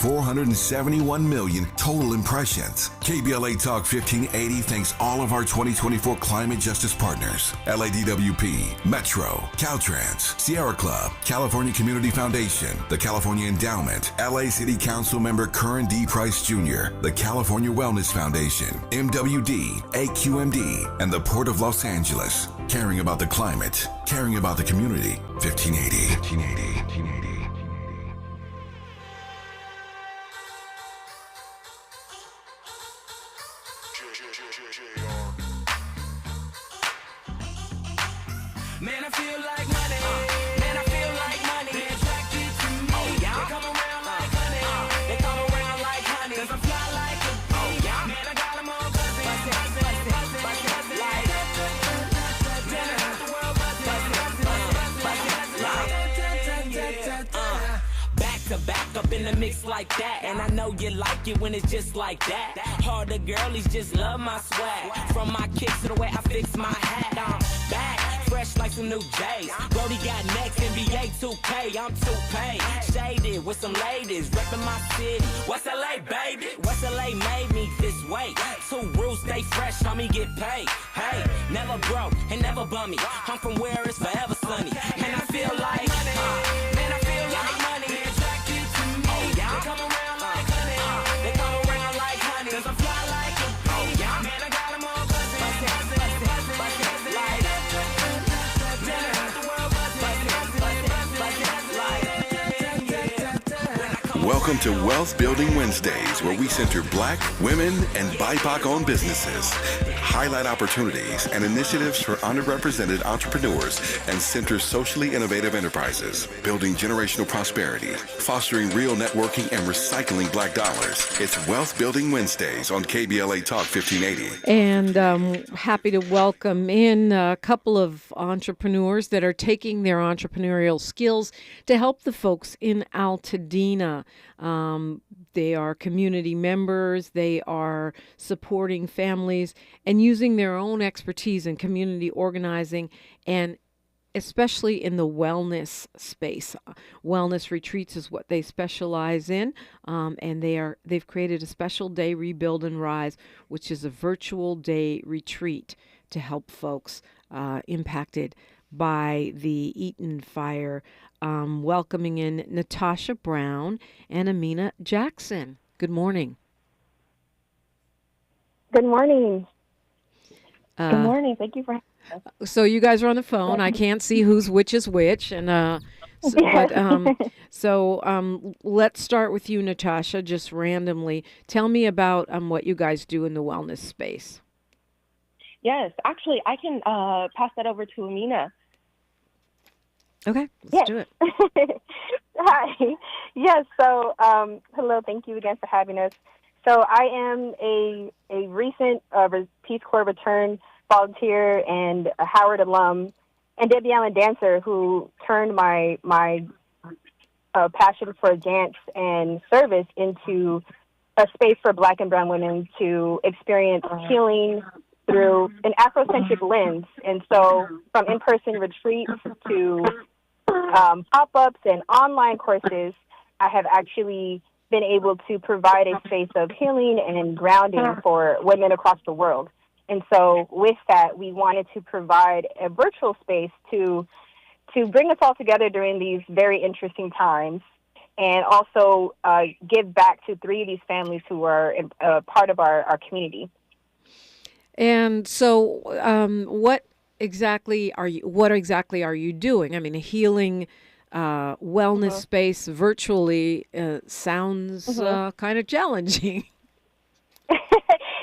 471 million total impressions. KBLA Talk 1580 thanks all of our 2024 climate justice partners: LADWP, Metro, Caltrans, Sierra Club, California Community Foundation, the California Endowment, LA City Council member Curran D. Price Jr., the California Wellness Foundation, MWD, AQMD, and the Port of Los Angeles. Caring about the climate, caring about the community. 1580. 1580. 1580. Man, I feel like money. Man, I feel like money. They attracted to me. Oh, yeah. They come around like honey. They come around like honey. 'Cause I fly like a bee. Oh, yeah. Man, I got 'em all buzzing. Like back to back up in the mix like that. And I know you like it when it's just like that. Harder girlies just love my swag. From my kicks to the way I fix my hat. I'm back. Fresh like some new J's. Brody got next, NBA 2K, I'm 2K. Shaded with some ladies, reppin' my city. West LA, baby. West LA made me this way. Two rules, stay fresh, homie, get paid. Hey, never broke and never bummy. I'm from where it's forever sunny. And I feel like money. Man, I feel like money. They attracted to me. Oh, yeah. They come around like honey. They come around like honey. 'Cause I fly like a bee. Oh, yeah. Man, I got 'em all buzzing. Welcome to Wealth Building Wednesdays, where we center Black, women, and BIPOC-owned businesses, highlight opportunities and initiatives for underrepresented entrepreneurs, and center socially innovative enterprises, building generational prosperity, fostering real networking, and recycling Black dollars. It's Wealth Building Wednesdays on KBLA Talk 1580. And happy to welcome in a couple of entrepreneurs that are taking their entrepreneurial skills to help the folks in Altadena. They are community members. They are supporting families and using their own expertise in community organizing, and especially in the wellness space. Wellness retreats is what they specialize in, and they've created a special day, Rebuild and Rise, which is a virtual day retreat to help folks impacted by the Eaton Fire. Welcoming in Natasha Brown and Aminah Jackson. Good morning. Good morning. Good morning. Thank you for having us. So you guys are on the phone. I can't see which is which, and let's start with you, Natasha. Just randomly, tell me about what you guys do in the wellness space. Yes, actually, I can pass that over to Aminah. Okay, let's do it. Hi. Yes, so hello, thank you again for having us. So I am a recent Peace Corps return volunteer and a Howard alum and Debbie Allen dancer who turned my passion for dance and service into a space for Black and brown women to experience healing through an Afrocentric lens. And so from in-person retreats to pop-ups and online courses, I have actually been able to provide a space of healing and grounding for women across the world. And so with that, we wanted to provide a virtual space to bring us all together during these very interesting times, and also give back to 3 of these families who are part of our community. And so what exactly are you doing? I mean, a healing wellness space virtually sounds kind of challenging.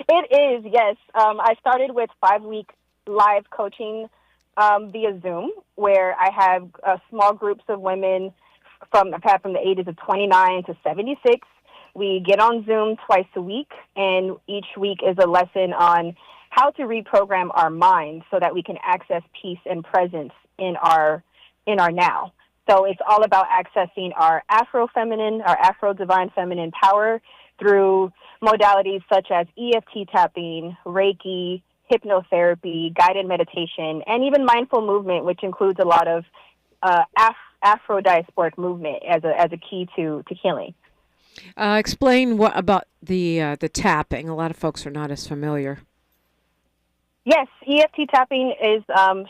It is, yes. I started with 5-week live coaching via Zoom, where I have small groups of women from the ages of 29 to 76. We get on Zoom twice a week, and each week is a lesson on how to reprogram our minds so that we can access peace and presence in our now. So it's all about accessing our Afro-feminine, our Afro-divine feminine power through modalities such as EFT tapping, Reiki, hypnotherapy, guided meditation, and even mindful movement, which includes a lot of Afro-diasporic movement as a key to healing. Explain what about the tapping. A lot of folks are not as familiar. Yes, EFT tapping is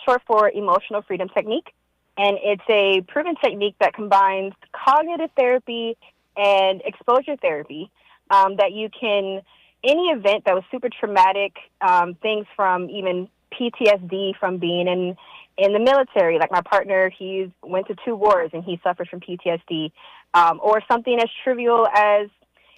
short for emotional freedom technique, and it's a proven technique that combines cognitive therapy and exposure therapy. That you can any event that was super traumatic, things from even PTSD from being in the military. Like my partner, he's went to 2 wars and he suffers from PTSD, or something as trivial as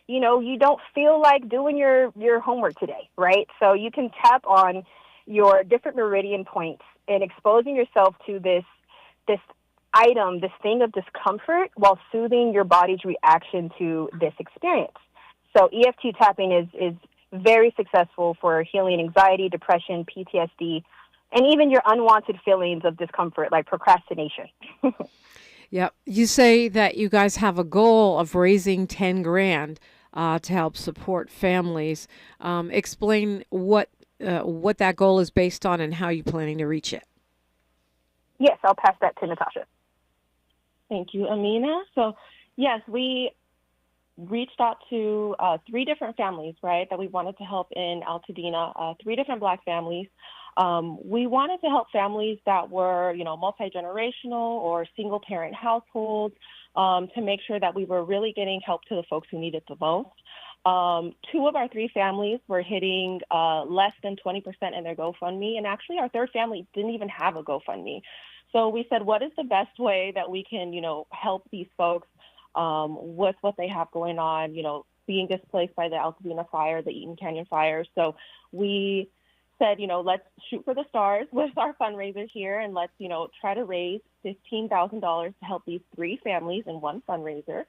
you don't feel like doing your homework today, right? So you can tap on your different meridian points and exposing yourself to this item, this thing of discomfort, while soothing your body's reaction to this experience. So EFT tapping is very successful for healing anxiety, depression, PTSD, and even your unwanted feelings of discomfort like procrastination. Yep. You say that you guys have a goal of raising 10 grand to help support families. Explain what that goal is based on and how you're planning to reach it. Yes, I'll pass that to Natasha. Thank you, Aminah. So, yes, we reached out to 3 different families, right, that we wanted to help in Altadena, 3 different Black families. We wanted to help families that were, multi-generational or single-parent households, to make sure that we were really getting help to the folks who needed the most. 2 of our 3 families were hitting less than 20% in their GoFundMe, and actually our 3rd family didn't even have a GoFundMe. So we said, what is the best way that we can, help these folks with what they have going on, being displaced by the Altadena fire, the Eaton Canyon Fire. So we said, let's shoot for the stars with our fundraiser here, and let's, try to raise $15,000 to help these 3 families in one fundraiser.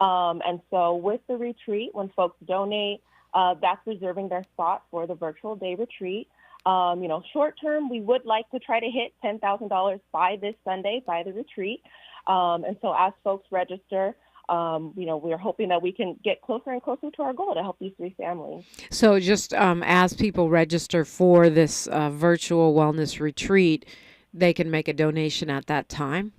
And so with the retreat, when folks donate, that's reserving their spot for the virtual day retreat. Short term, we would like to try to hit $10,000 by this Sunday, by the retreat. And so as folks register, we're hoping that we can get closer and closer to our goal to help these 3 families. So just as people register for this virtual wellness retreat, they can make a donation at that time?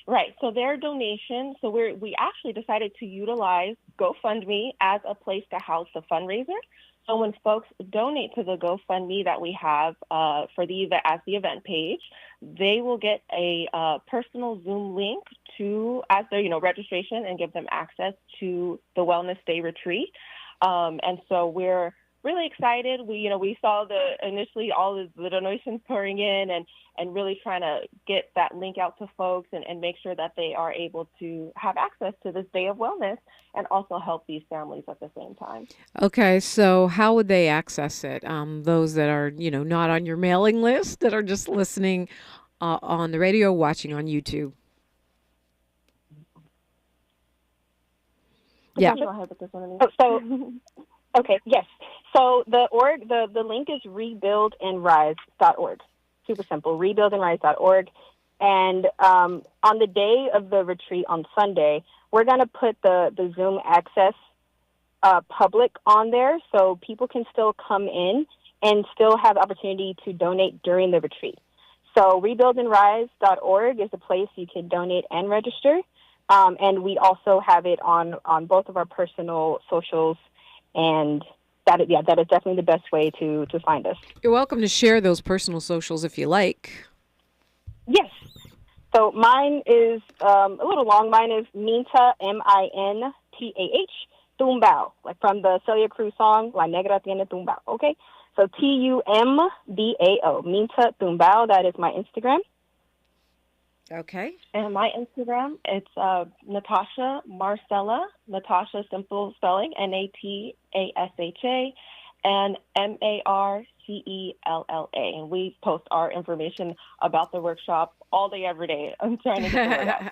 Right. So their donation, so we actually decided to utilize GoFundMe as a place to house the fundraiser. So when folks donate to the GoFundMe that we have for the event page, they will get a personal Zoom link as their registration and give them access to the Wellness Day retreat. And so we're really excited. We saw initially all the donations pouring in and really trying to get that link out to folks and make sure that they are able to have access to this day of wellness and also help these families at the same time. Okay, so how would they access it? Those that are, not on your mailing list, that are just listening on the radio, watching on YouTube. Yeah. Go ahead with this one. Okay, yes. So the link is rebuildandrise.org. Super simple, rebuildandrise.org. And on the day of the retreat on Sunday, we're going to put the Zoom access public on there so people can still come in and still have the opportunity to donate during the retreat. So rebuildandrise.org is a place you can donate and register. And we also have it on both of our personal socials, and that is definitely the best way to find us. You're welcome to share those personal socials if you like. Yes. So mine is a little long. Mine is Mintah, Mintah, Tumbao, like from the Celia Cruz song, La Negra Tiene Tumbao, okay? So Tumbao, Mintah Tumbao, that is my Instagram. Okay. And my Instagram, it's Natasha Marcella, Natasha simple spelling, Natasha, and Marcella. And we post our information about the workshop all day, every day. I'm trying to get the word out.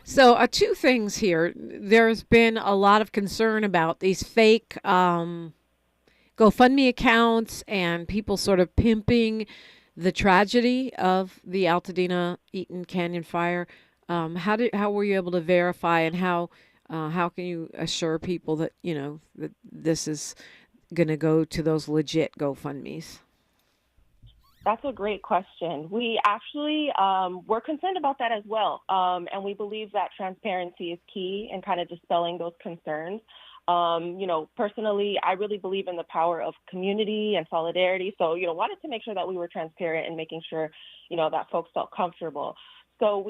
So 2 things here. There's been a lot of concern about these fake GoFundMe accounts and people sort of pimping the tragedy of the Altadena Eaton Canyon Fire. How were you able to verify, and how can you assure people that that this is going to go to those legit GoFundMes? That's a great question. We actually we're concerned about that as well, and we believe that transparency is key in kind of dispelling those concerns. Personally, I really believe in the power of community and solidarity. So, wanted to make sure that we were transparent and making sure, that folks felt comfortable. So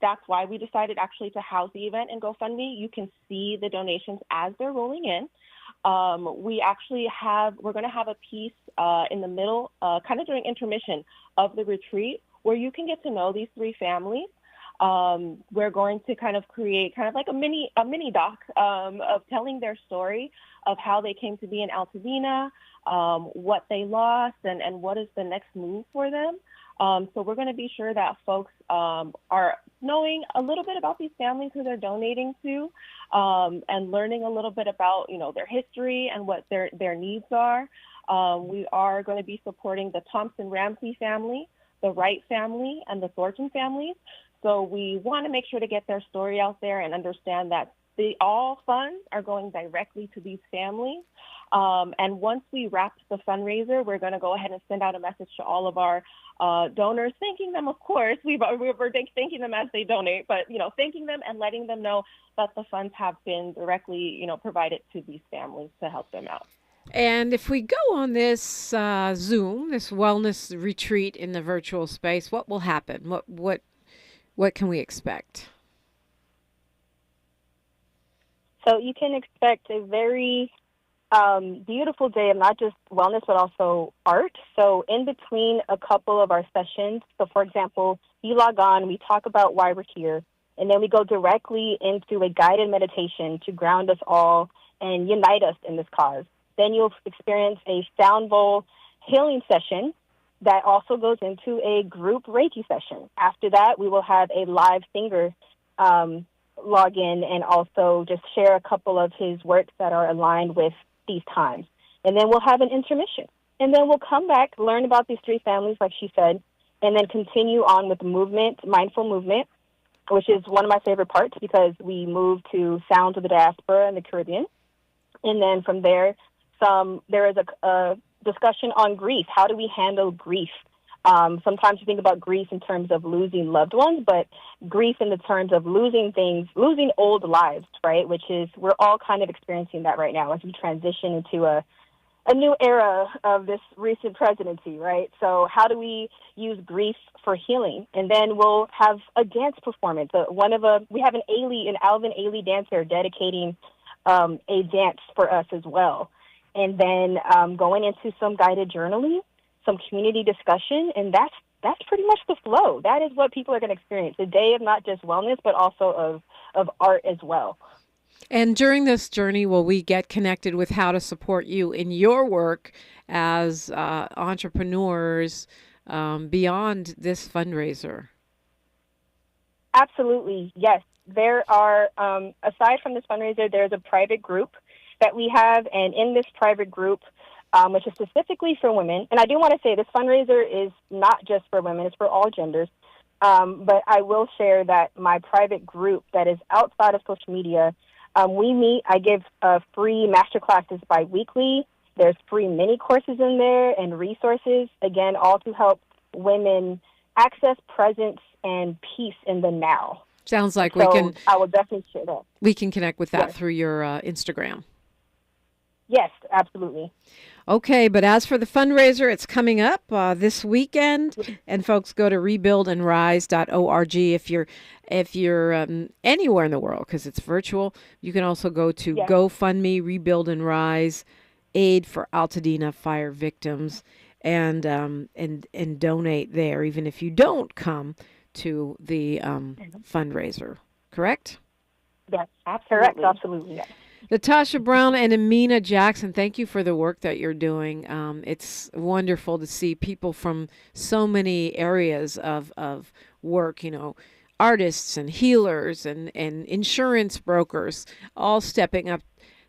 that's why we decided actually to house the event in GoFundMe. You can see the donations as they're rolling in. We're going to have a piece in the middle, kind of during intermission of the retreat, where you can get to know these three families. We're going to kind of create kind of like a mini doc of telling their story of how they came to be in Altadena, what they lost, and what is the next move for them. So we're going to be sure that folks are knowing a little bit about these families who they're donating to, and learning a little bit about, their history and what their needs are. We are going to be supporting the Thompson-Ramsey family, the Wright family, and the Thornton families. So we want to make sure to get their story out there and understand that all funds are going directly to these families. And once we wrap the fundraiser, we're going to go ahead and send out a message to all of our donors, thanking them, of course. We're thanking them as they donate, but, thanking them and letting them know that the funds have been directly, provided to these families to help them out. And if we go on this Zoom, this wellness retreat in the virtual space, what will happen? What can we expect? So you can expect a very beautiful day of not just wellness, but also art. So in between a couple of our sessions, so for example, you log on, we talk about why we're here, and then we go directly into a guided meditation to ground us all and unite us in this cause. Then you'll experience a sound bowl healing session that also goes into a group Reiki session. After that, we will have a live singer log in and also just share a couple of his works that are aligned with these times. And then we'll have an intermission. And then we'll come back, learn about these three families, like she said, and then continue on with movement, mindful movement, which is one of my favorite parts because we move to sounds of the diaspora in the Caribbean. And then from there, there is a discussion on grief. How do we handle grief? Sometimes you think about grief in terms of losing loved ones, but grief in the terms of losing things, losing old lives, right? Which is, we're all kind of experiencing that right now as we transition into a new era of this recent presidency, right? So how do we use grief for healing? And then we'll have a dance performance. We have an Alvin Ailey dancer dedicating a dance for us as well. And then going into some guided journaling, some community discussion, and that's pretty much the flow. That is what people are going to experience, a day of not just wellness, but also of art as well. And during this journey, will we get connected with how to support you in your work as entrepreneurs beyond this fundraiser? Absolutely, yes. There are, aside from this fundraiser, there's a private group that we have, and in this private group, which is specifically for women, and I do want to say this fundraiser is not just for women, it's for all genders, but I will share that my private group that is outside of social media, we meet, I give free master classes bi-weekly, there's free mini courses in there and resources, again, all to help women access presence and peace in the now. Sounds like I will definitely share that. We can connect with that through your Instagram. Yes, absolutely. Okay, but as for the fundraiser, it's coming up this weekend, and folks go to rebuildandrise.org if you're anywhere in the world, because it's virtual. You can also go to GoFundMe, Rebuild and Rise, Aid for Altadena Fire Victims, and donate there, even if you don't come to the fundraiser. Correct? Yes, absolutely. Correct, absolutely. Yes. Natasha Brown and Aminah Jackson, thank you for the work that you're doing. It's wonderful to see people from so many areas of work, artists and healers and insurance brokers all stepping up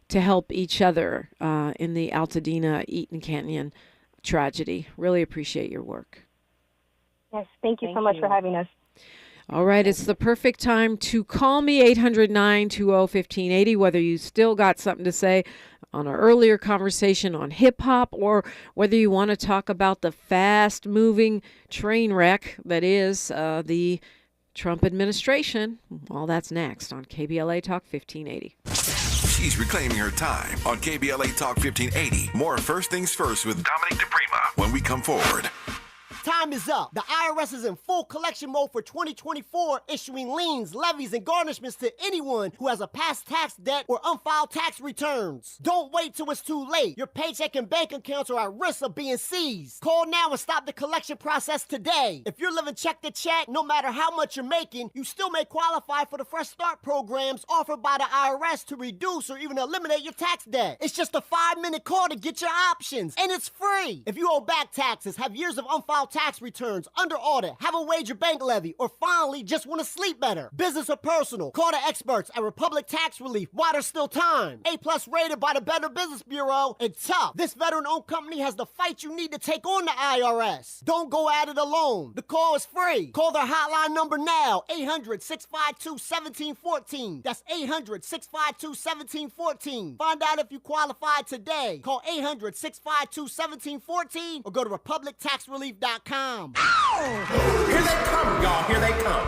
to help each other in the Altadena Eaton Canyon tragedy. Really appreciate your work. Yes, thank you so much for having us. All right, it's the perfect time to call me, 800-920-1580, whether you still got something to say on our earlier conversation on hip hop, or whether you want to talk about the fast moving train wreck that is the Trump administration. All that's next on KBLA Talk 1580. She's reclaiming her time on KBLA Talk 1580. More First Things First with Dominique DiPrima when we come forward. Time is up. The IRS is in full collection mode for 2024, issuing liens, levies, and garnishments to anyone who has a past tax debt or unfiled tax returns. Don't wait till it's too late. Your paycheck and bank accounts are at risk of being seized. Call now and stop the collection process today. If you're living check to check, no matter how much you're making, you still may qualify for the Fresh Start programs offered by the IRS to reduce or even eliminate your tax debt. It's just a 5-minute call to get your options, and it's free. If you owe back taxes, have years of unfiled tax returns, under audit, have a wage bank levy, or finally just want to sleep better, business or personal, call the experts at Republic Tax Relief while there's still time. A+ rated by the Better Business Bureau, and tough. This veteran-owned company has the fight you need to take on the IRS. Don't go at it alone. The call is free. Call their hotline number now, 800-652-1714. That's 800-652-1714. Find out if you qualify today. Call 800-652-1714 or go to republictaxrelief.com. Here they come, y'all, here they come.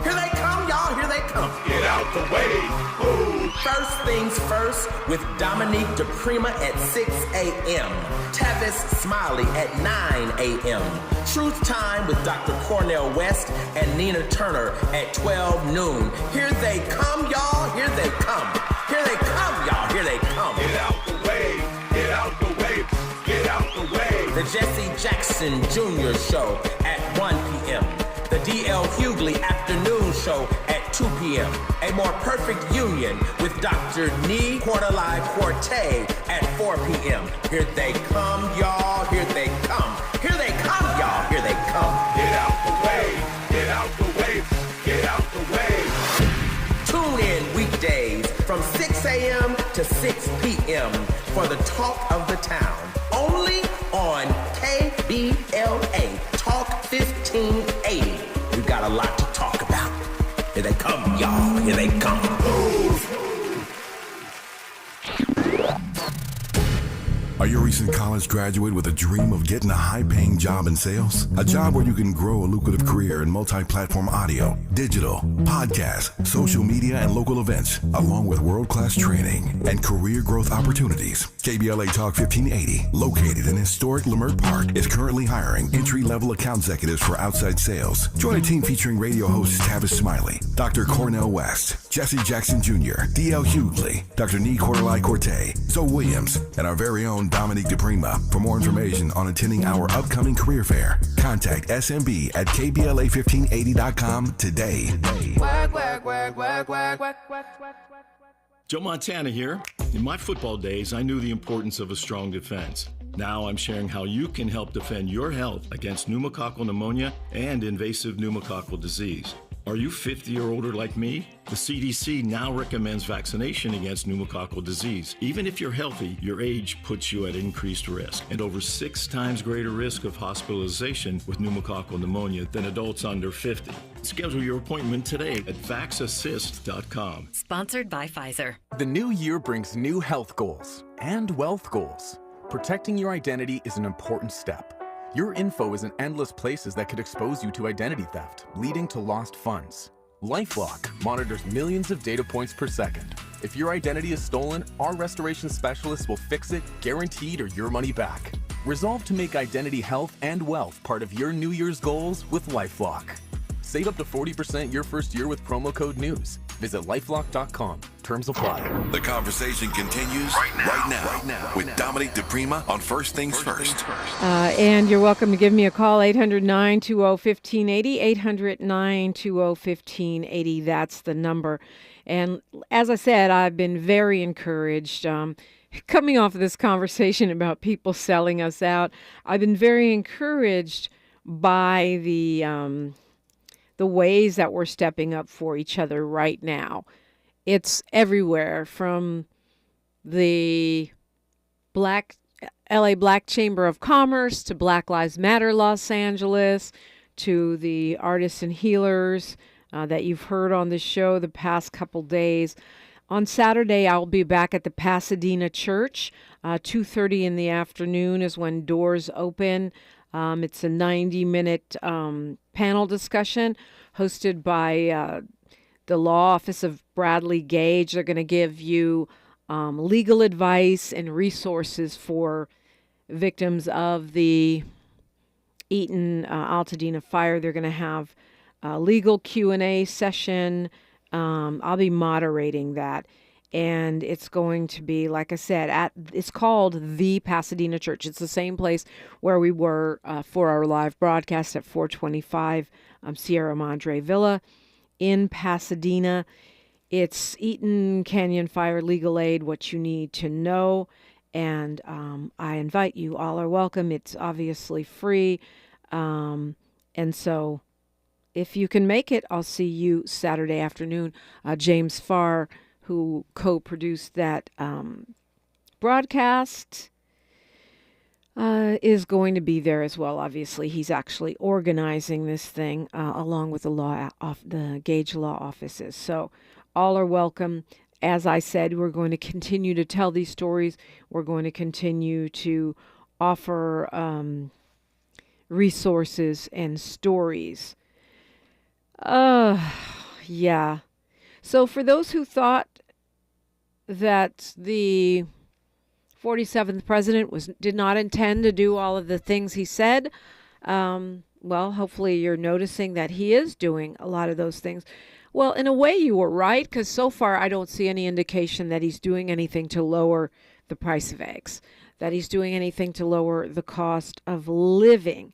Here they come, y'all, here they come. Get out the way. Ooh. First things first with Dominique DiPrima at 6 a.m. Tavis Smiley at 9 a.m. Truth Time with Dr. Cornell West and Nina Turner at 12 noon. Here they come, y'all, here they come. Here they come, y'all, here they come. Get out the way. Get out the way. Get out the way. The Jesse Jackson Jr. Show at 1 p.m. The D.L. Hughley Afternoon Show at 2 p.m. A More Perfect Union with Dr. Nee Quarterly Forte at 4 p.m. Here they come, y'all. Here they come. Here they come, y'all. Here they come. Get out the way. Get out the way. Get out the way. Tune in weekdays from 6 a.m. to 6 p.m. for the talk of the town. Only on KBLA Talk 1580. We've got a lot to talk about. Here they come, y'all. Here they come. Are you a recent college graduate with a dream of getting a high-paying job in sales? A job where you can grow a lucrative career in multi-platform audio, digital, podcast, social media, and local events, along with world-class training and career growth opportunities. KBLA Talk 1580, located in historic Leimert Park, is currently hiring entry-level account executives for outside sales. Join a team featuring radio hosts Tavis Smiley, Dr. Cornell West, Jesse Jackson Jr., D.L. Hughley, Dr. Nee Quarterly Corte, Zoe Williams, and our very own Dominique DiPrima. For more information on attending our upcoming career fair, contact SMB at KBLA1580.com today. Joe Montana here. In my football days, I knew the importance of a strong defense. Now I'm sharing how you can help defend your health against pneumococcal pneumonia and invasive pneumococcal disease. Are you 50 or older like me? The CDC now recommends vaccination against pneumococcal disease. Even if you're healthy, your age puts you at increased risk and over 6 times greater risk of hospitalization with pneumococcal pneumonia than adults under 50. Schedule your appointment today at vaxassist.com. Sponsored by Pfizer. The new year brings new health goals and wealth goals. Protecting your identity is an important step. Your info is in endless places that could expose you to identity theft, leading to lost funds. LifeLock monitors millions of data points per second. If your identity is stolen, our restoration specialists will fix it, guaranteed, or your money back. Resolve to make identity health and wealth part of your New Year's goals with LifeLock. Save up to 40% your first year with promo code NEWS. Visit lifelock.com. Terms apply. The conversation continues right now with Dominique DiPrima on First Things First. And you're welcome to give me a call, 800-920-1580, 800-920-1580. That's the number. And as I said, I've been very encouraged. Coming off of this conversation about people selling us out, I've been very encouraged by the ways that we're stepping up for each other right now. It's everywhere, from the LA Black Chamber of Commerce to Black Lives Matter Los Angeles to the Artists and Healers that you've heard on the show the past couple days. On Saturday, I'll be back at the Pasadena Church. 2:30 in the afternoon is when doors open. It's a 90-minute panel discussion hosted by the Law Office of Bradley Gage. They're going to give you legal advice and resources for victims of the Eaton Altadena fire. They're going to have a legal Q&A session. I'll be moderating that. And it's going to be, like I said, it's called the Pasadena Church. It's the same place where we were for our live broadcast at 425 Sierra Madre Villa in Pasadena. It's Eaton Canyon Fire Legal Aid, what you need to know. And I invite you. All are welcome. It's obviously free. And so if you can make it, I'll see you Saturday afternoon. James Farr, who co-produced that broadcast, is going to be there as well. Obviously, he's actually organizing this thing along with the Gage Law offices. So all are welcome. As I said, we're going to continue to tell these stories. We're going to continue to offer resources and stories. Yeah. So for those who thought that the 47th president did not intend to do all of the things he said, well, hopefully you're noticing that he is doing a lot of those things. Well, in a way you were right, because so far I don't see any indication that he's doing anything to lower the price of eggs, that he's doing anything to lower the cost of living.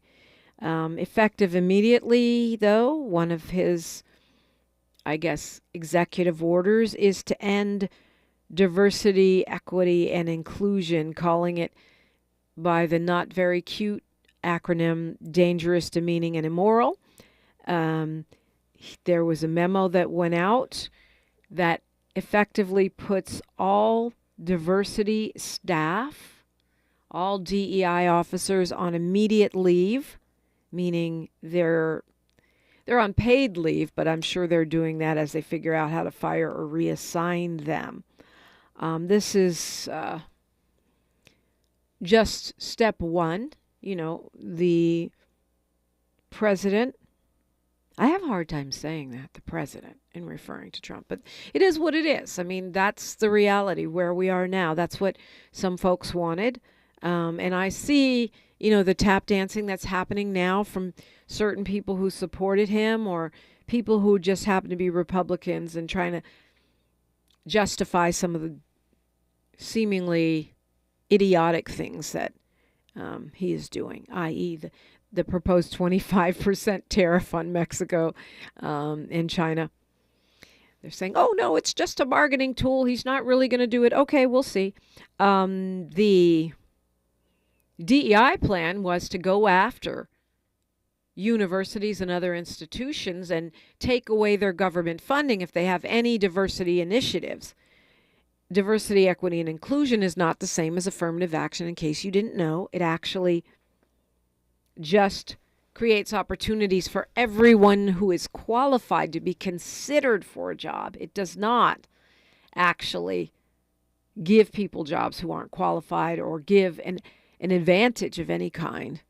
Effective immediately, though, one of his, I guess, executive orders is to end diversity, equity, and inclusion, calling it by the not very cute acronym dangerous, demeaning, and immoral. There was a memo that went out that effectively puts all diversity staff, all DEI officers on immediate leave, meaning they're on paid leave, but I'm sure they're doing that as they figure out how to fire or reassign them. This is just step one. You know, the president, I have a hard time saying that, the president, in referring to Trump, but it is what it is. I mean, that's the reality where we are now. That's what some folks wanted. And I see, you know, the tap dancing that's happening now from certain people who supported him or people who just happen to be Republicans and trying to justify some of the seemingly idiotic things that he is doing, i.e. the proposed 25% tariff on Mexico and China. They're saying, oh, no, it's just a bargaining tool. He's not really going to do it. Okay, we'll see. The DEI plan was to go after universities and other institutions and take away their government funding if they have any diversity initiatives. Diversity, equity, and inclusion is not the same as affirmative action. In case you didn't know, it actually just creates opportunities for everyone who is qualified to be considered for a job. It does not actually give people jobs who aren't qualified or give an advantage of any kind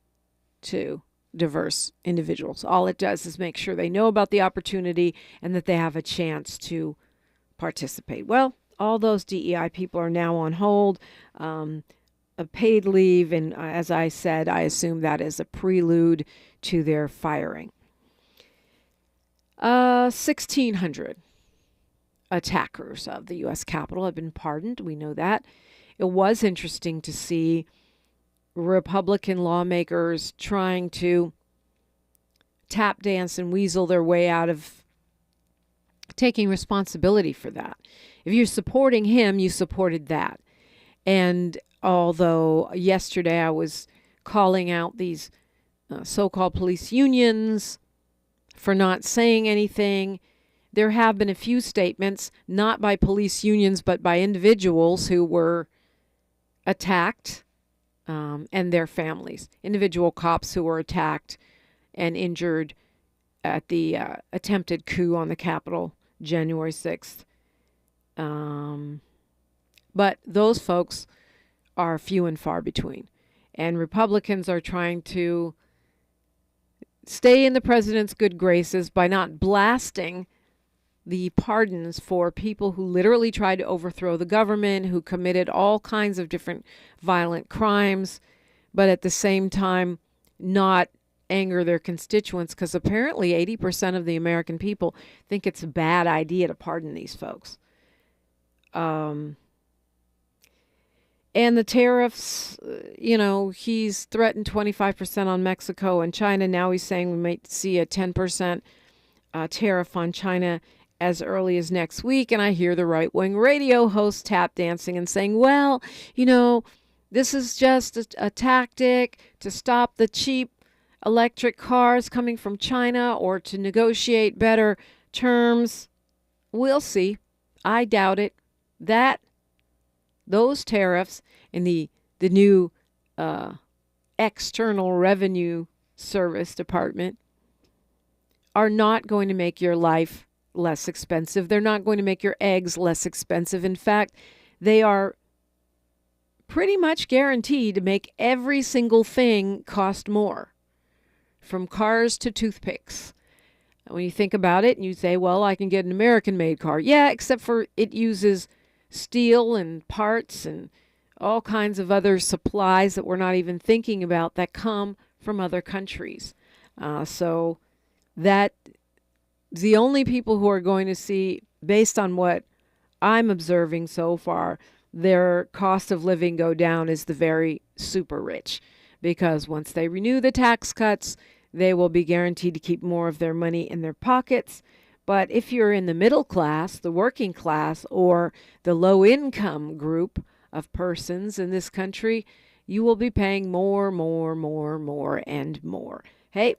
to diverse individuals. All it does is make sure they know about the opportunity and that they have a chance to participate. Well, all those DEI people are now on hold, a paid leave, and as I said, I assume that is a prelude to their firing. 1,600 attackers of the U.S. Capitol have been pardoned. We know that. It was interesting to see Republican lawmakers trying to tap dance and weasel their way out of taking responsibility for that. If you're supporting him, you supported that. And although yesterday I was calling out these so-called police unions for not saying anything, there have been a few statements, not by police unions, but by individuals who were attacked and their families. Individual cops who were attacked and injured at the attempted coup on the Capitol, January 6th. But those folks are few and far between. And Republicans are trying to stay in the president's good graces by not blasting the pardons for people who literally tried to overthrow the government, who committed all kinds of different violent crimes, but at the same time not anger their constituents, because apparently 80% of the American people think it's a bad idea to pardon these folks. And the tariffs, he's threatened 25% on Mexico and China. Now he's saying we might see a 10% tariff on China as early as next week. And I hear the right-wing radio hosts tap dancing and saying, well, this is just a tactic to stop the cheap electric cars coming from China or to negotiate better terms. We'll see. I doubt it. Those tariffs in the new External Revenue Service Department are not going to make your life less expensive. They're not going to make your eggs less expensive. In fact, they are pretty much guaranteed to make every single thing cost more, from cars to toothpicks. When you think about it and you say, well, I can get an American-made car. Yeah, except for it uses steel and parts and all kinds of other supplies that we're not even thinking about that come from other countries. So that the only people who are going to see, based on what I'm observing so far, their cost of living go down is the very super rich. Because once they renew the tax cuts, they will be guaranteed to keep more of their money in their pockets. But if you're in the middle class, the working class, or the low-income group of persons in this country, you will be paying more, and more. Hey,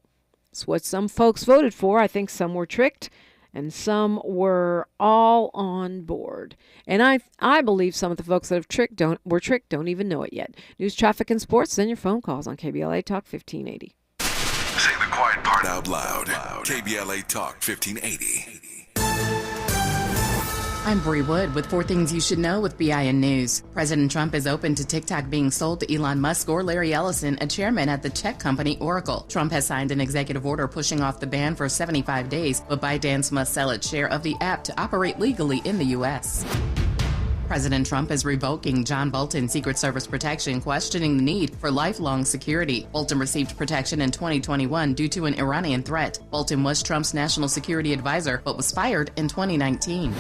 it's what some folks voted for. I think some were tricked, and some were all on board. And I believe some of the folks that have were tricked don't even know it yet. News, traffic, and sports. Send your phone calls on KBLA Talk 1580. Say the quiet part out loud. KBLA Talk 1580. I'm Bree Wood with 4 things you should know with BIN News. President Trump is open to TikTok being sold to Elon Musk or Larry Ellison, a chairman at the tech company Oracle. Trump has signed an executive order pushing off the ban for 75 days, but ByteDance must sell its share of the app to operate legally in the U.S. President Trump is revoking John Bolton's Secret Service protection, questioning the need for lifelong security. Bolton received protection in 2021 due to an Iranian threat. Bolton was Trump's national security advisor, but was fired in 2019.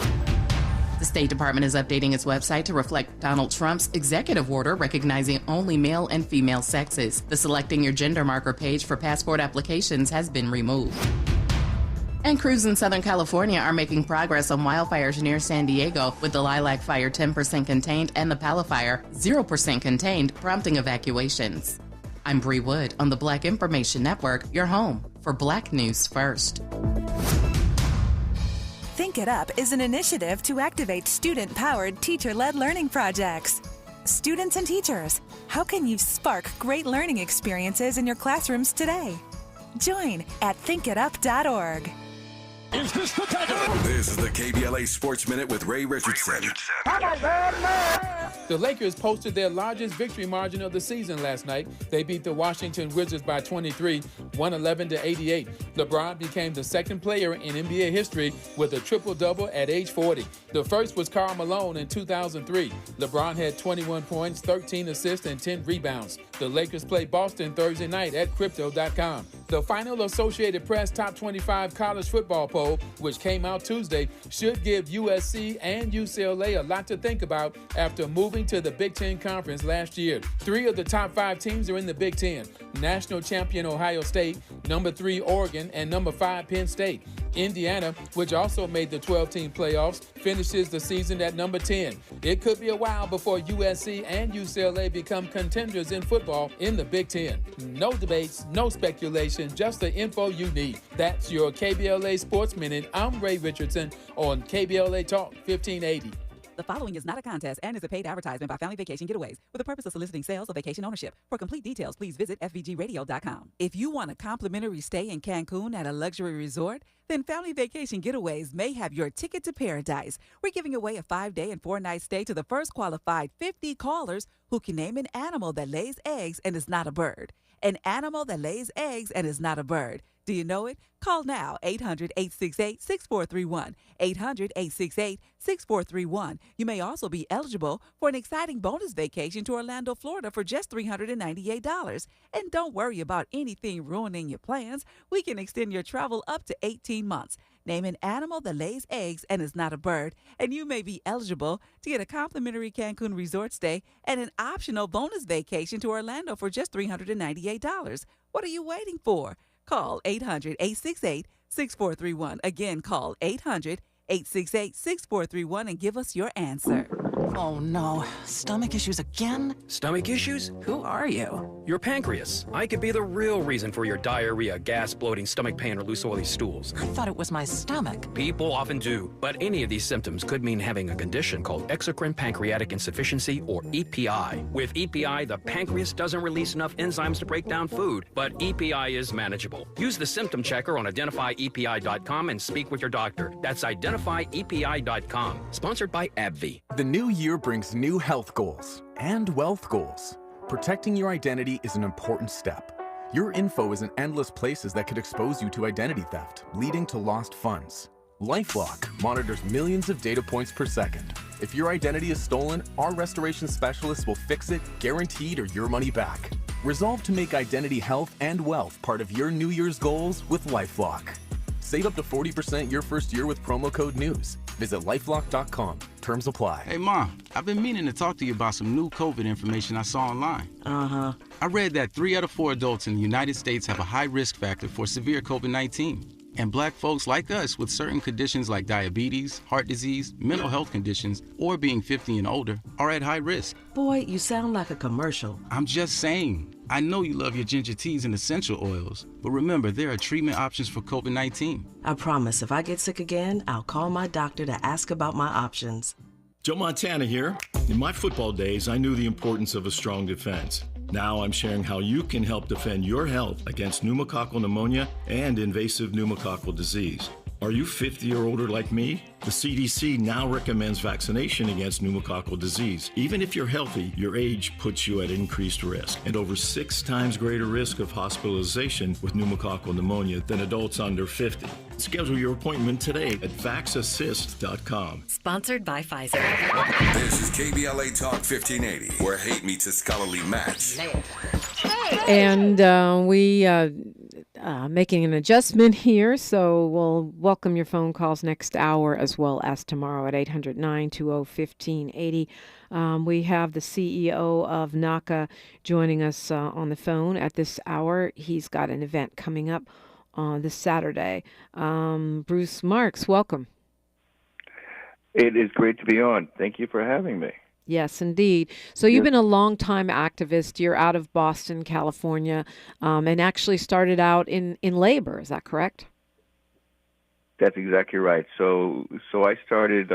The State Department is updating its website to reflect Donald Trump's executive order recognizing only male and female sexes. The Selecting Your Gender Marker page for passport applications has been removed. And crews in Southern California are making progress on wildfires near San Diego, with the Lilac Fire 10% contained and the Pala Fire 0% contained, prompting evacuations. I'm Bree Wood on the Black Information Network, your home for Black News First. Think It Up is an initiative to activate student-powered, teacher-led learning projects. Students and teachers, how can you spark great learning experiences in your classrooms today? Join at thinkitup.org. Is this the tiger? This is the KBLA Sports Minute with Ray Richardson. The Lakers posted their largest victory margin of the season last night. They beat the Washington Wizards by 23, 111-88. LeBron became the second player in NBA history with a triple-double at age 40. The first was Karl Malone in 2003. LeBron had 21 points, 13 assists, and 10 rebounds. The Lakers play Boston Thursday night at Crypto.com. The final Associated Press Top 25 college football poll, which came out Tuesday, should give USC and UCLA a lot to think about after moving to the Big Ten Conference last year. 3 of the top 5 teams are in the Big Ten. National champion Ohio State, number 3 Oregon, and number 5 Penn State. Indiana, which also made the 12-team playoffs, finishes the season at number 10. It could be a while before USC and UCLA become contenders in football in the Big Ten. No debates, no speculation, just the info you need. That's your KBLA Sports Minute. I'm Ray Richardson on KBLA Talk 1580. The following is not a contest and is a paid advertisement by Family Vacation Getaways for the purpose of soliciting sales of vacation ownership. For complete details, please visit fvgradio.com. If you want a complimentary stay in Cancun at a luxury resort, then Family Vacation Getaways may have your ticket to paradise. We're giving away a 5-day and 4-night stay to the first qualified 50 callers who can name an animal that lays eggs and is not a bird. An animal that lays eggs and is not a bird. Do you know it? Call now, 800-868-6431, 800-868-6431. You may also be eligible for an exciting bonus vacation to Orlando, Florida for just $398. And don't worry about anything ruining your plans. We can extend your travel up to 18 months. Name an animal that lays eggs and is not a bird, and you may be eligible to get a complimentary Cancun resort stay and an optional bonus vacation to Orlando for just $398. What are you waiting for? Call 800-868-6431. Again, call 800-868-6431 and give us your answer. Oh no, stomach issues again? Stomach issues? Who are you? Your pancreas. I could be the real reason for your diarrhea, gas, bloating, stomach pain, or loose oily stools. I thought it was my stomach. People often do, but any of these symptoms could mean having a condition called exocrine pancreatic insufficiency, or EPI. With EPI, the pancreas doesn't release enough enzymes to break down food, but EPI is manageable. Use the symptom checker on identifyepi.com and speak with your doctor. That's identifyepi.com. Sponsored by AbbVie. The new year brings new health goals and wealth goals. Protecting your identity is an important step. Your info is in endless places that could expose you to identity theft, leading to lost funds. LifeLock monitors millions of data points per second. If your identity is stolen, our restoration specialists will fix it, guaranteed, or your money back. Resolve to make identity health and wealth part of your New Year's goals with LifeLock. Save up to 40% your first year with promo code NEWS. Visit lifelock.com. Terms apply. Hey, Mom, I've been meaning to talk to you about some new COVID information I saw online. Uh-huh. I read that 3 out of 4 adults in the United States have a high risk factor for severe COVID-19. And Black folks like us with certain conditions like diabetes, heart disease, mental health conditions, or being 50 and older are at high risk. Boy, you sound like a commercial. I'm just saying. I know you love your ginger teas and essential oils, but remember, there are treatment options for COVID-19. I promise if I get sick again, I'll call my doctor to ask about my options. Joe Montana here. In my football days, I knew the importance of a strong defense. Now I'm sharing how you can help defend your health against pneumococcal pneumonia and invasive pneumococcal disease. Are you 50 or older like me? The CDC now recommends vaccination against pneumococcal disease. Even if you're healthy, your age puts you at increased risk and over 6 times greater risk of hospitalization with pneumococcal pneumonia than adults under 50. Schedule your appointment today at vaxassist.com. Sponsored by Pfizer. This is KBLA Talk 1580, where hate meets a scholarly match. And we making an adjustment here, so we'll welcome your phone calls next hour as well as tomorrow at 800-920-1580. We have the CEO of NACA joining us on the phone at this hour. He's got an event coming up this Saturday. Bruce Marks, welcome. It is great to be on. Thank you for having me. Yes, indeed. So you've been a long-time activist. You're out of Boston, California, and actually started out in labor. Is that correct? That's exactly right. So I started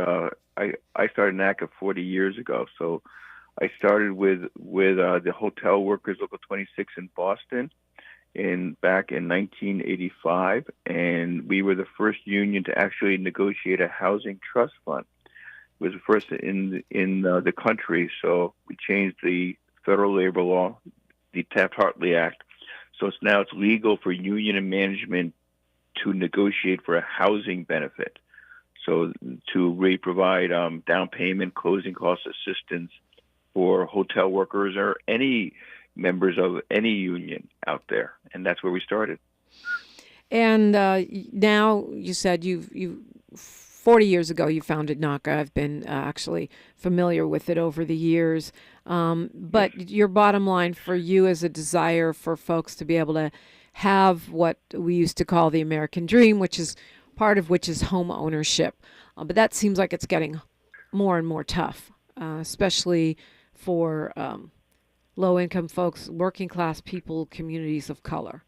I started NACA 40 years ago. So I started with the Hotel Workers Local 26 in Boston back in 1985, and we were the first union to actually negotiate a housing trust fund. It was the first in the country, so we changed the federal labor law, the Taft-Hartley Act. So now it's legal for union and management to negotiate for a housing benefit. So to really provide down payment, closing cost assistance for hotel workers or any members of any union out there, and that's where we started. And now you said you 40 years ago, you founded NACA. I've been actually familiar with it over the years. But your bottom line for you is a desire for folks to be able to have what we used to call the American dream, which is part of which is home ownership. But that seems like it's getting more and more tough, especially for low-income folks, working-class people, communities of color.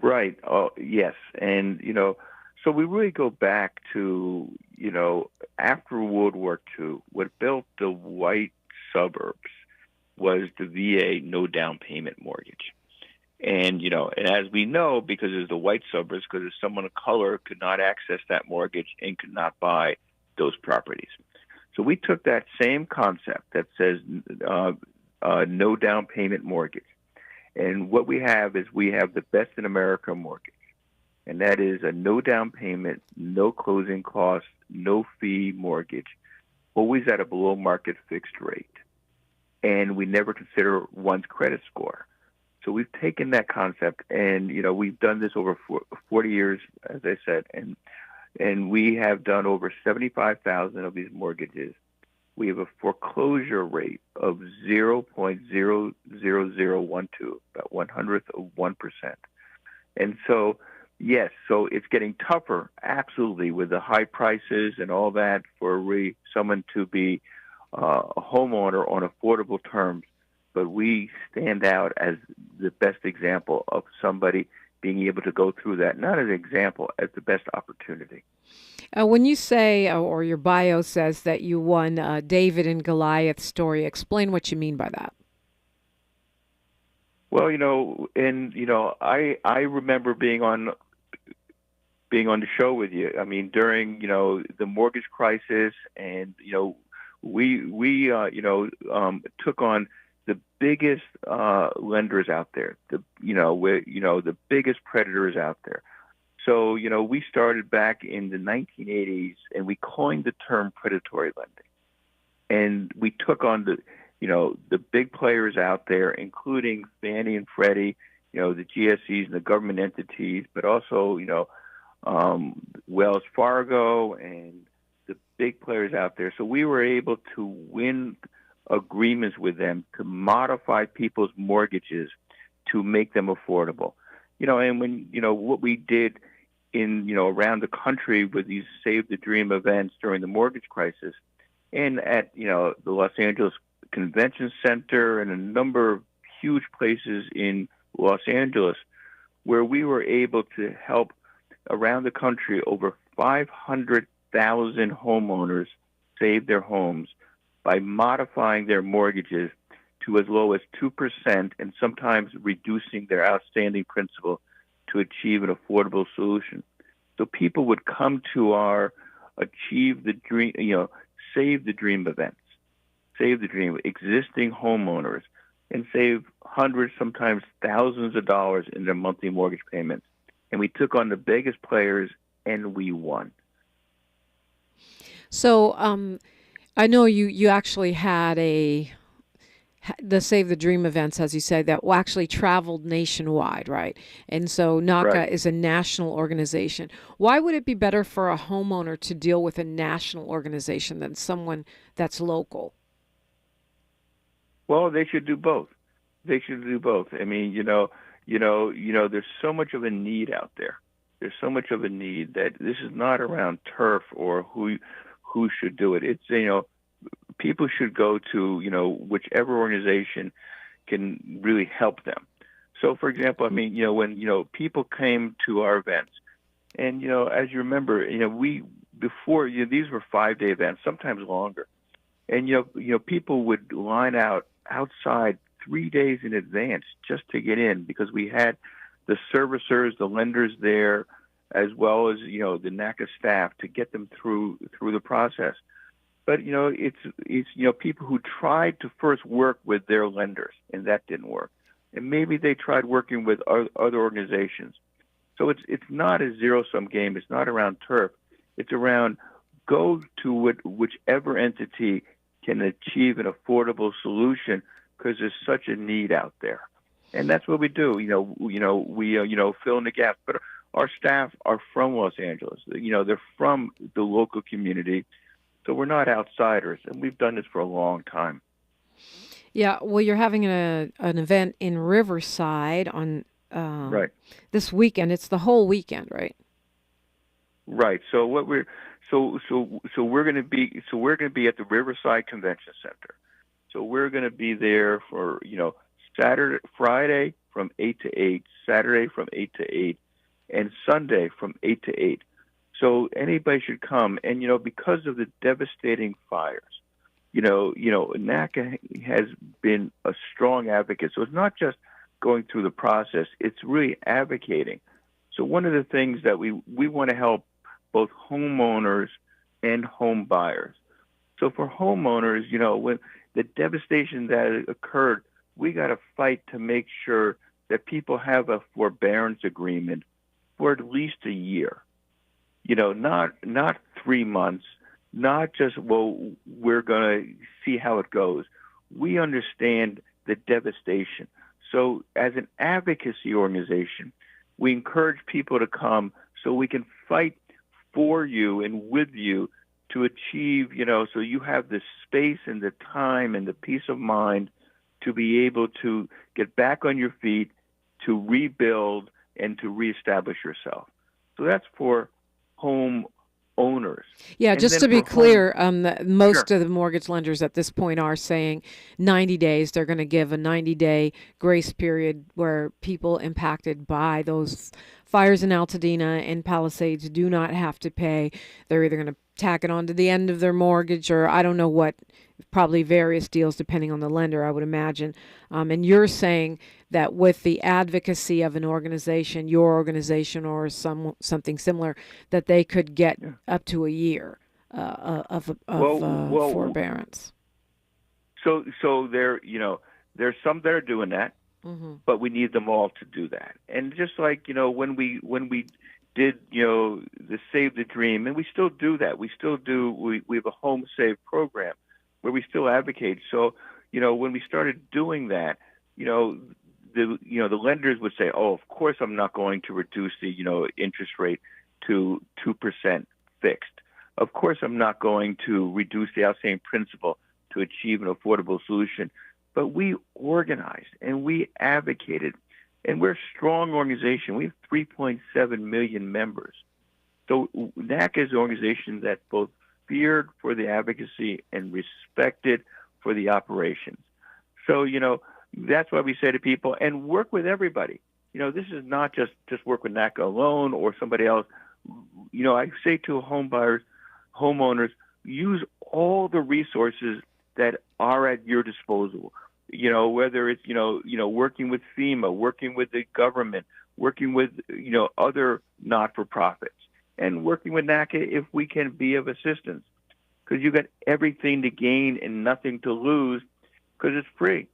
Right. Oh, yes. And, so we really go back to, after World War II, what built the white suburbs was the VA no down payment mortgage. And, and as we know, because it's the white suburbs, because someone of color could not access that mortgage and could not buy those properties. So we took that same concept that says no down payment mortgage. And what we have the best in America mortgage. And that is a no down payment, no closing costs, no fee mortgage, always at a below market fixed rate. And we never consider one's credit score. So we've taken that concept and, we've done this over 40 years, as I said, and we have done over 75,000 of these mortgages. We have a foreclosure rate of 0.00012, about 1/100th of 1%. And so, yes, so it's getting tougher, absolutely, with the high prices and all that for someone to be a homeowner on affordable terms. But we stand out as the best example of somebody being able to go through that, not as an example, as the best opportunity. When you say, or your bio says that you won David and Goliath story, explain what you mean by that. Well, I remember being on the show with you. I mean, during the mortgage crisis, and we took on the biggest lenders out there, the biggest predators out there. So, we started back in the 1980s, and we coined the term predatory lending. And we took on the big players out there, including Fannie and Freddie, the GSEs and the government entities, but also, Wells Fargo and the big players out there. So we were able to win agreements with them to modify people's mortgages to make them affordable. And when, what we did in, around the country with these Save the Dream events during the mortgage crisis and at, the Los Angeles Convention Center and a number of huge places in Los Angeles, where we were able to help around the country over 500,000 homeowners save their homes by modifying their mortgages to as low as 2% and sometimes reducing their outstanding principal to achieve an affordable solution. So people would come to our Achieve the Dream, Save the Dream events, Save the Dream, existing homeowners, and save hundreds, sometimes thousands of dollars in their monthly mortgage payments. And we took on the biggest players, and we won. So I know you actually had the Save the Dream events, as you say, that actually traveled nationwide, right? And so NACA is a national organization. Why would it be better for a homeowner to deal with a national organization than someone that's local? Well, they should do both. I mean, there's so much of a need out there. There's so much of a need that this is not around turf or who should do it. It's, people should go to, whichever organization can really help them. So, for example, I mean, when, people came to our events, and, as you remember, before, these were 5-day events, sometimes longer. And, people would line out outside 3 days in advance just to get in because we had the servicers, the lenders there, as well as, the NACA staff to get them through the process. But, it's people who tried to first work with their lenders, and that didn't work. And maybe they tried working with other organizations. So it's not a zero-sum game. It's not around turf. It's around go to whichever entity can achieve an affordable solution because there's such a need out there. And that's what we do. We fill in the gaps. But our staff are from Los Angeles. They're from the local community. So we're not outsiders, and we've done this for a long time. Yeah, well, you're having an event in Riverside on this weekend. It's the whole weekend, right? Right. So what we're we're going to be at the Riverside Convention Center. So we're going to be there for Friday from 8 to 8, Saturday from 8 to 8, and Sunday from 8 to 8. So anybody should come. And, because of the devastating fires, NACA has been a strong advocate. So it's not just going through the process, it's really advocating. So one of the things that we want to help both homeowners and home buyers. So for homeowners, when the devastation that occurred, we got to fight to make sure that people have a forbearance agreement for at least a year. Not 3 months, not just, we're going to see how it goes. We understand the devastation. So as an advocacy organization, we encourage people to come so we can fight for you and with you to achieve, so you have the space and the time and the peace of mind to be able to get back on your feet, to rebuild, and to reestablish yourself. So that's for home owners. Yeah, And just then to be for clear, most Sure. of the mortgage lenders at this point are saying 90 days. They're going to give a 90-day grace period where people impacted by those fires in Altadena and Palisades do not have to pay. They're either going to tack it on to the end of their mortgage, or I don't know what, probably various deals depending on the lender, I would imagine. And you're saying that with the advocacy of an organization, your organization or something similar, that they could get up to a year of forbearance. So there's some that are doing that, but we need them all to do that. And just like when we did the Save the Dream, and we still do that. We still do. We have a home save program where we still advocate. So when we started doing that, the lenders would say, "Oh, of course I'm not going to reduce the interest rate to 2% fixed. Of course I'm not going to reduce the outstanding principal to achieve an affordable solution." But we organized and we advocated, and we're a strong organization. We have 3.7 million members. So NACA is an organization that both feared for the advocacy and respected for the operations. So, that's why we say to people, and work with everybody. This is not just work with NACA alone or somebody else. I say to homeowners, use all the resources that are at your disposal. Whether it's, working with FEMA, working with the government, working with, other not-for-profits, and working with NACA if we can be of assistance. Because you've got everything to gain and nothing to lose because it's free.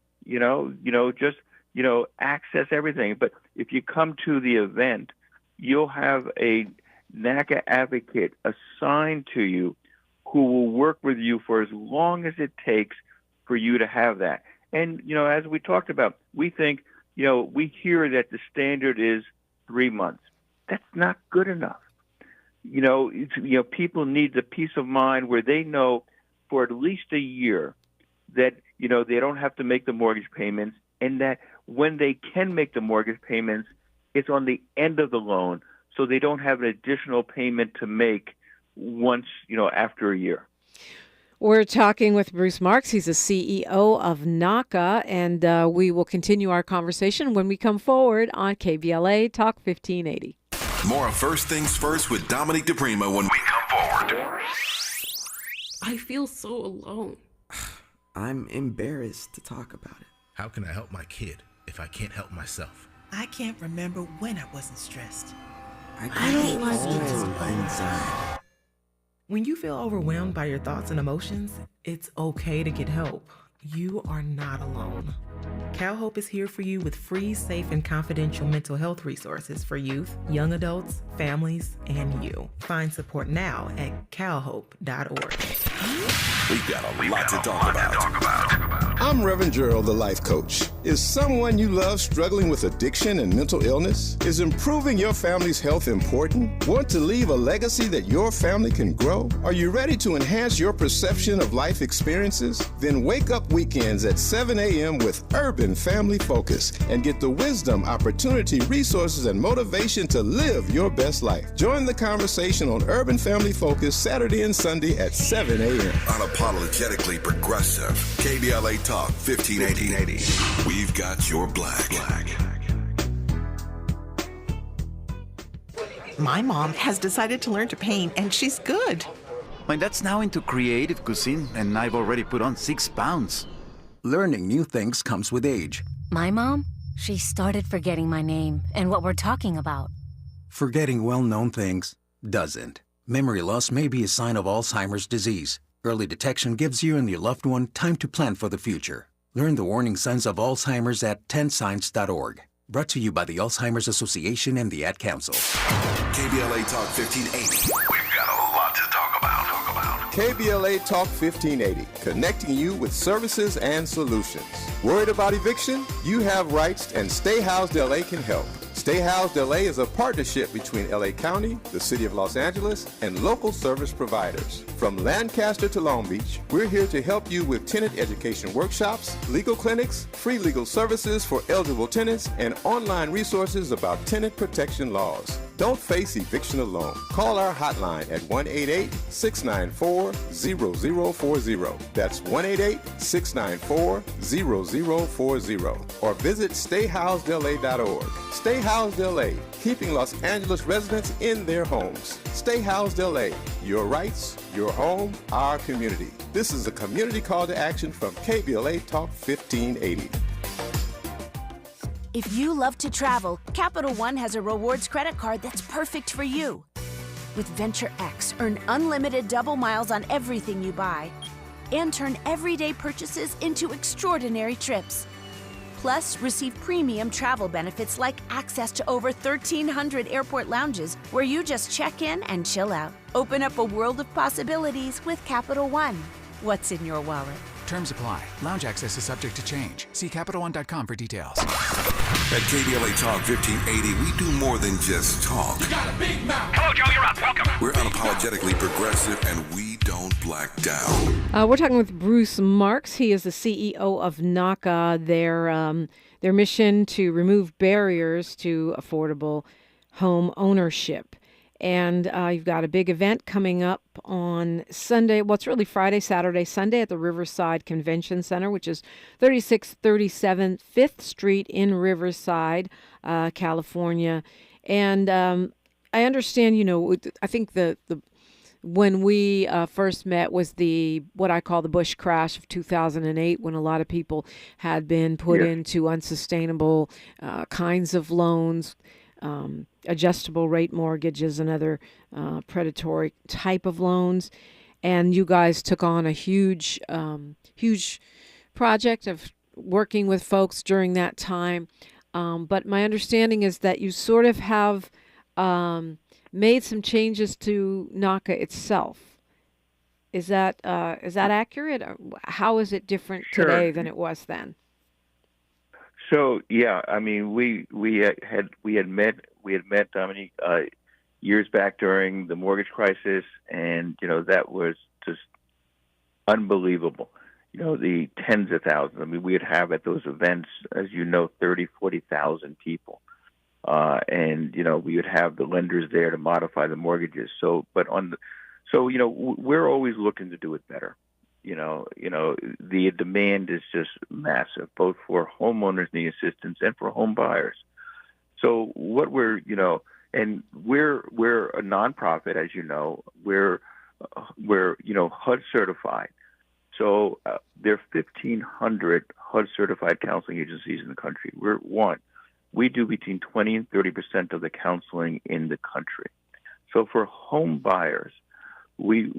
Just access everything. But if you come to the event, you'll have a NACA advocate assigned to you who will work with you for as long as it takes for you to have that. And, as we talked about, we think, we hear that the standard is 3 months. That's not good enough. People need the peace of mind where they know for at least a year that, they don't have to make the mortgage payments, and that when they can make the mortgage payments, it's on the end of the loan, so they don't have an additional payment to make once, after a year. We're talking with Bruce Marks. He's the CEO of NACA, and we will continue our conversation when we come forward on KBLA Talk 1580. More of First Things First with Dominique DiPrima when we come forward. I feel so alone. I'm embarrassed to talk about it. How can I help my kid if I can't help myself? I can't remember when I wasn't stressed. I don't like it inside. When you feel overwhelmed by your thoughts and emotions, it's okay to get help. You are not alone. CalHope is here for you with free, safe, and confidential mental health resources for youth, young adults, families, and you. Find support now at calhope.org. We've got a lot to talk about. I'm Reverend Gerald, the life coach. Is someone you love struggling with addiction and mental illness? Is improving your family's health important? Want to leave a legacy that your family can grow? Are you ready to enhance your perception of life experiences? Then wake up weekends at 7 a.m. with Urban Family Focus and get the wisdom, opportunity, resources, and motivation to live your best life. Join the conversation on Urban Family Focus Saturday and Sunday at 7 a.m. Unapologetically progressive. KBLA Talk 1580. We've got your black. My mom has decided to learn to paint, and she's good. My dad's now into creative cuisine, and I've already put on 6 pounds. Learning new things comes with age. My mom, she started forgetting my name and what we're talking about. Forgetting well-known things doesn't. Memory loss may be a sign of Alzheimer's disease. Early detection gives you and your loved one time to plan for the future. Learn the warning signs of Alzheimer's at 10signs.org. Brought to you by the Alzheimer's Association and the Ad Council. KBLA Talk 1580. We've got a lot to talk about. KBLA Talk 1580, connecting you with services and solutions. Worried about eviction? You have rights, and Stay Housed LA can help. Stay Housed LA is a partnership between LA County, the City of Los Angeles, and local service providers. From Lancaster to Long Beach, we're here to help you with tenant education workshops, legal clinics, free legal services for eligible tenants, and online resources about tenant protection laws. Don't face eviction alone. Call our hotline at 1-888-694-0040. That's 1-888-694-0040. Or visit stayhousedla.org. Stay Housed LA, keeping Los Angeles residents in their homes. Stay Housed LA, your rights, your home, our community. This is a community call to action from KBLA Talk 1580. If you love to travel, Capital One has a rewards credit card that's perfect for you. With Venture X, earn unlimited double miles on everything you buy and turn everyday purchases into extraordinary trips. Plus, receive premium travel benefits like access to over 1,300 airport lounges where you just check in and chill out. Open up a world of possibilities with Capital One. What's in your wallet? Terms apply. Lounge access is subject to change. See CapitalOne.com for details. At KBLA Talk 1580, we do more than just talk. You got a big mouth. Hello, Joe, you're up. Welcome. We're unapologetically progressive, and we don't black down. We're talking with Bruce Marks. He is the CEO of NACA. Their mission to remove barriers to affordable home ownership. And you've got a big event coming up on Sunday. Well, it's really Friday, Saturday, Sunday at the Riverside Convention Center, which is 3637 5th Street in Riverside, California. And I understand, I think the when we first met was what I call the Bush crash of 2008, when a lot of people had been put into unsustainable kinds of loans, adjustable rate mortgages and other predatory type of loans. And you guys took on a huge project of working with folks during that time. But my understanding is that you sort of have made some changes to NACA itself. Is that accurate? How is it different today than it was then? So yeah, I mean, we had met Dominique years back during the mortgage crisis, and that was just unbelievable. The tens of thousands. I mean, we'd have at those events, as 30,000-40,000 people, and we would have the lenders there to modify the mortgages. So we're always looking to do it better. The demand is just massive, both for homeowners needing assistance and for home buyers. So what we're a nonprofit, as you know. We're HUD certified. So there are 1,500 HUD certified counseling agencies in the country. We're one. We do between 20 and 30% of the counseling in the country. So for home buyers, we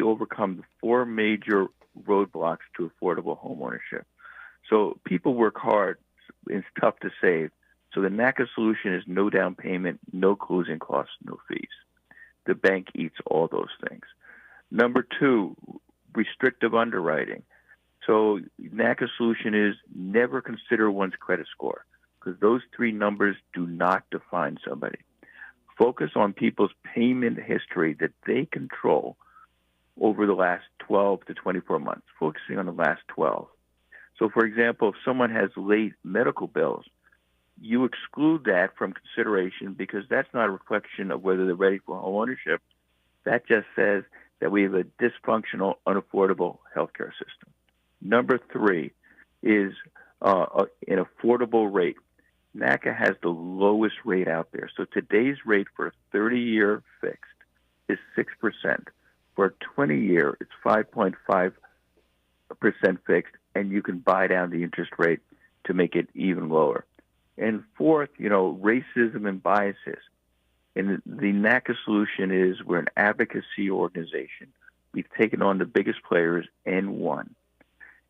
overcome the 4 major roadblocks to affordable homeownership. So people work hard. It's tough to save. So the NACA solution is no down payment, no closing costs, no fees. The bank eats all those things. Number 2, restrictive underwriting. So NACA solution is never consider one's credit score, because those 3 numbers do not define somebody. Focus on people's payment history that they control over the last 12 to 24 months, focusing on the last 12. So, for example, if someone has late medical bills, you exclude that from consideration, because that's not a reflection of whether they're ready for home ownership. That just says that we have a dysfunctional, unaffordable healthcare system. Number 3 is an affordable rate. NACA has the lowest rate out there. So today's rate for a 30-year fixed is 6%. For a 20-year, it's 5.5% fixed, and you can buy down the interest rate to make it even lower. And fourth, racism and biases. And the NACA solution is we're an advocacy organization. We've taken on the biggest players and won.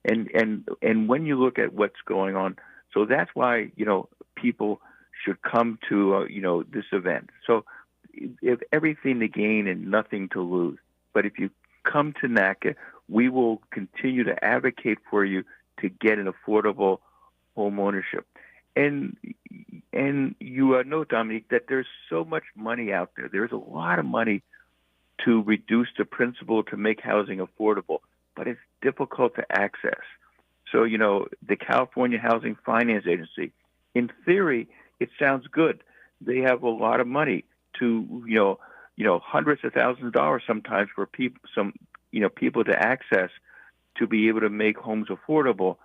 And when you look at what's going on, so that's why, people should come to, this event. So if everything to gain and nothing to lose. But if you come to NACA, we will continue to advocate for you to get an affordable home ownership. And you know, Dominique, that there's so much money out there. There's a lot of money to reduce the principal to make housing affordable, but it's difficult to access. So, the California Housing Finance Agency, in theory, it sounds good. They have a lot of money to, hundreds of thousands of dollars sometimes for people to access to be able to make homes affordable.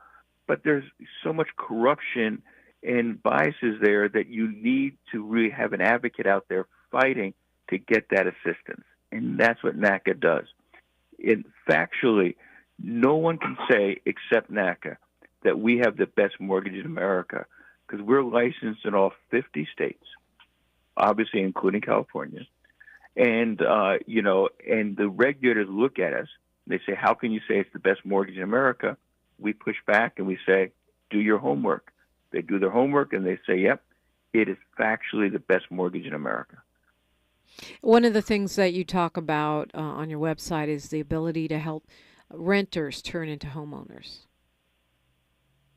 But there's so much corruption and biases there that you need to really have an advocate out there fighting to get that assistance. And that's what NACA does. Factually, no one can say, except NACA, that we have the best mortgage in America, because we're licensed in all 50 states, obviously including California. And, and the regulators look at us. They say, how can you say it's the best mortgage in America? We push back and we say, do your homework. They do their homework and they say, yep, it is factually the best mortgage in America. One of the things that you talk about on your website is the ability to help renters turn into homeowners.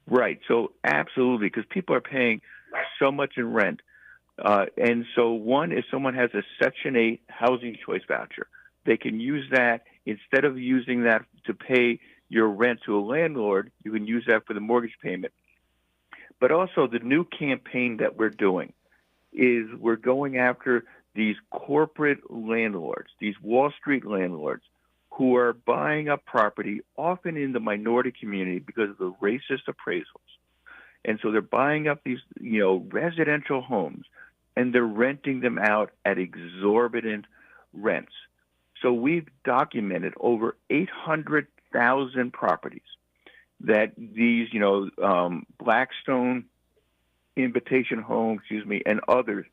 Right. So absolutely, because people are paying so much in rent. And so one, if someone has a Section 8 housing choice voucher, they can use that. Instead of using that to pay your rent to a landlord, you can use that for the mortgage payment. But also the new campaign that we're doing is we're going after these corporate landlords, these Wall Street landlords, who are buying up property, often in the minority community because of the racist appraisals. And so they're buying up these, residential homes, and they're renting them out at exorbitant rents. So we've documented over 800,000 properties that these, Blackstone, Invitation Homes, and others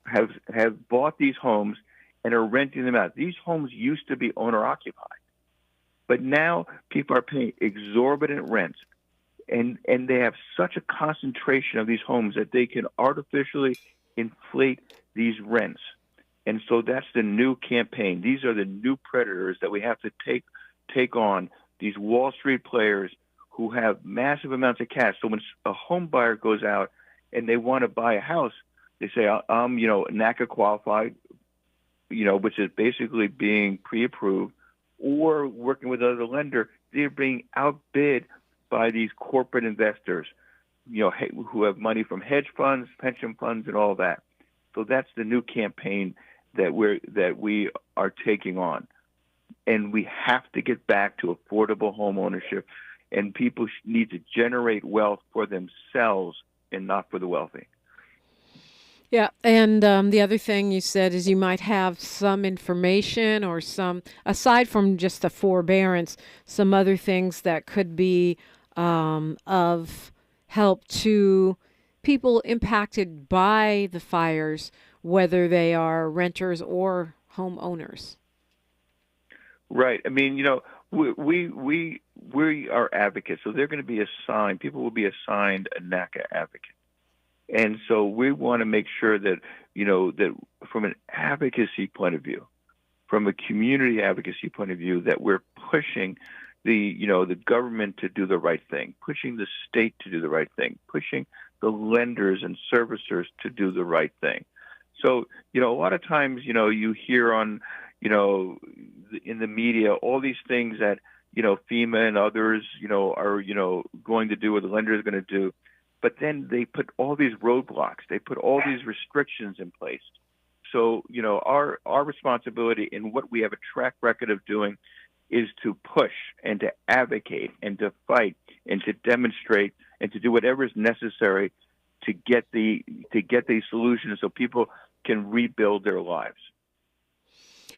have bought these homes and are renting them out. These homes used to be owner-occupied, but now people are paying exorbitant rents, and they have such a concentration of these homes that they can artificially inflate these rents. And so that's the new campaign. These are the new predators that we have to take on, these Wall Street players who have massive amounts of cash. So when a home buyer goes out and they want to buy a house, they say, I'm, NACA qualified, which is basically being pre-approved, or working with another lender. They're being outbid by these corporate investors, who have money from hedge funds, pension funds, and all that. So that's the new campaign that we are taking on. And we have to get back to affordable home ownership, and people need to generate wealth for themselves and not for the wealthy. Yeah, and the other thing you said is you might have some information or some, aside from just the forbearance, some other things that could be of help to people impacted by the fires, whether they are renters or homeowners. Right. I mean, we are advocates, so they're going to be assigned. People will be assigned a NACA advocate. And so we want to make sure that, that from an advocacy point of view, from a community advocacy point of view, that we're pushing the government to do the right thing, pushing the state to do the right thing, pushing the lenders and servicers to do the right thing. So, a lot of times, you hear on, in the media, all these things that, FEMA and others, are, going to do, or the lender is going to do. But then they put all these roadblocks. They put all these restrictions in place. So, our responsibility and what we have a track record of doing is to push and to advocate and to fight and to demonstrate and to do whatever is necessary to get the solutions so people can rebuild their lives.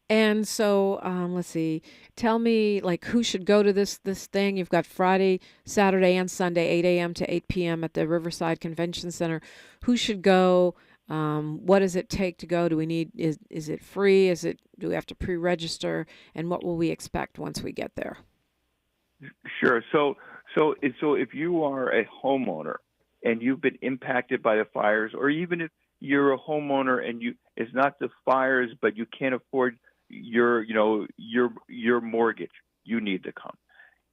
And so, let's see. Tell me, like, who should go to this thing? You've got Friday, Saturday, and Sunday, 8 a.m. to 8 p.m. at the Riverside Convention Center. Who should go? What does it take to go? Do we need? Is it free? Do we have to pre-register? And what will we expect once we get there? Sure. So if you are a homeowner and you've been impacted by the fires, or even if you're a homeowner and it's not the fires, but you can't afford your mortgage, you need to come.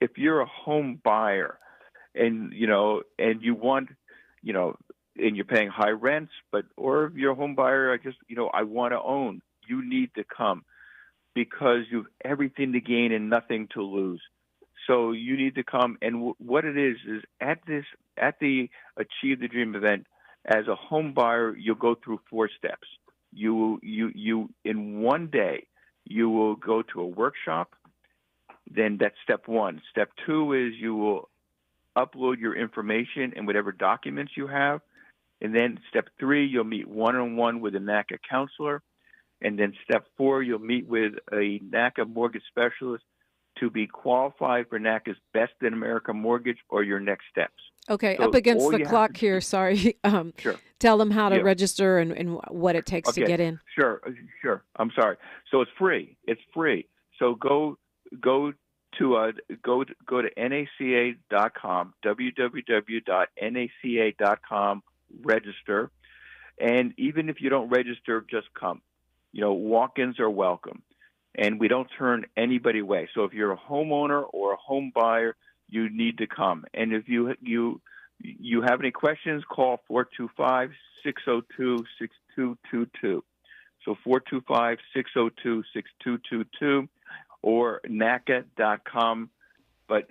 If you're a home buyer and you want, and you're paying high rents, or if you're a home buyer, I want to own, you need to come because you've everything to gain and nothing to lose. So you need to come. And what it is at the Achieve the Dream event, as a home buyer, you'll go through 4 steps. You in one day, you will go to a workshop. Then that's step 1. Step 2 is you will upload your information and whatever documents you have. And then step 3, you'll meet one-on-one with a NACA counselor. And then step 4, you'll meet with a NACA mortgage specialist to be qualified for NACA's Best in America mortgage or your next steps. Okay, So up against the all clock here. Sorry. Sure. Tell them how to Yeah. register and what it takes to get in. Sure. I'm sorry. So it's free. So go to NACA.com, www.naca.com, register. And even if you don't register, just come. Walk-ins are welcome. And we don't turn anybody away. So if you're a homeowner or a home buyer, you need to come. And if you have any questions, call 425-602-6222. So 425-602-6222 or NACA.com. But,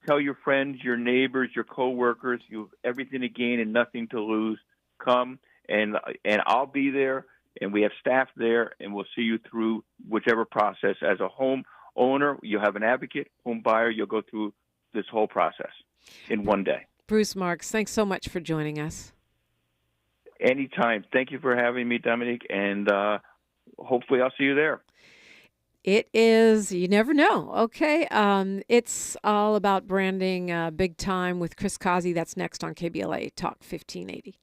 tell your friends, your neighbors, your coworkers, you have everything to gain and nothing to lose. Come, and I'll be there. And we have staff there, and we'll see you through whichever process. As a home owner, you have an advocate. Home buyer, you'll go through this whole process in one day. Bruce Marks, thanks so much for joining us. Anytime. Thank you for having me, Dominique, and hopefully I'll see you there. It is, you never know. Okay. It's all about branding big time with Chris Causey. That's next on KBLA Talk 1580.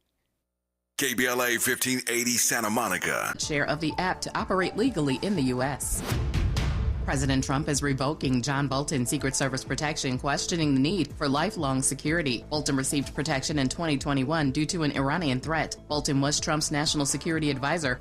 KBLA 1580 Santa Monica. Share of the app to operate legally in the U.S. President Trump is revoking John Bolton's Secret Service protection, questioning the need for lifelong security. Bolton received protection in 2021 due to an Iranian threat. Bolton was Trump's national security advisor.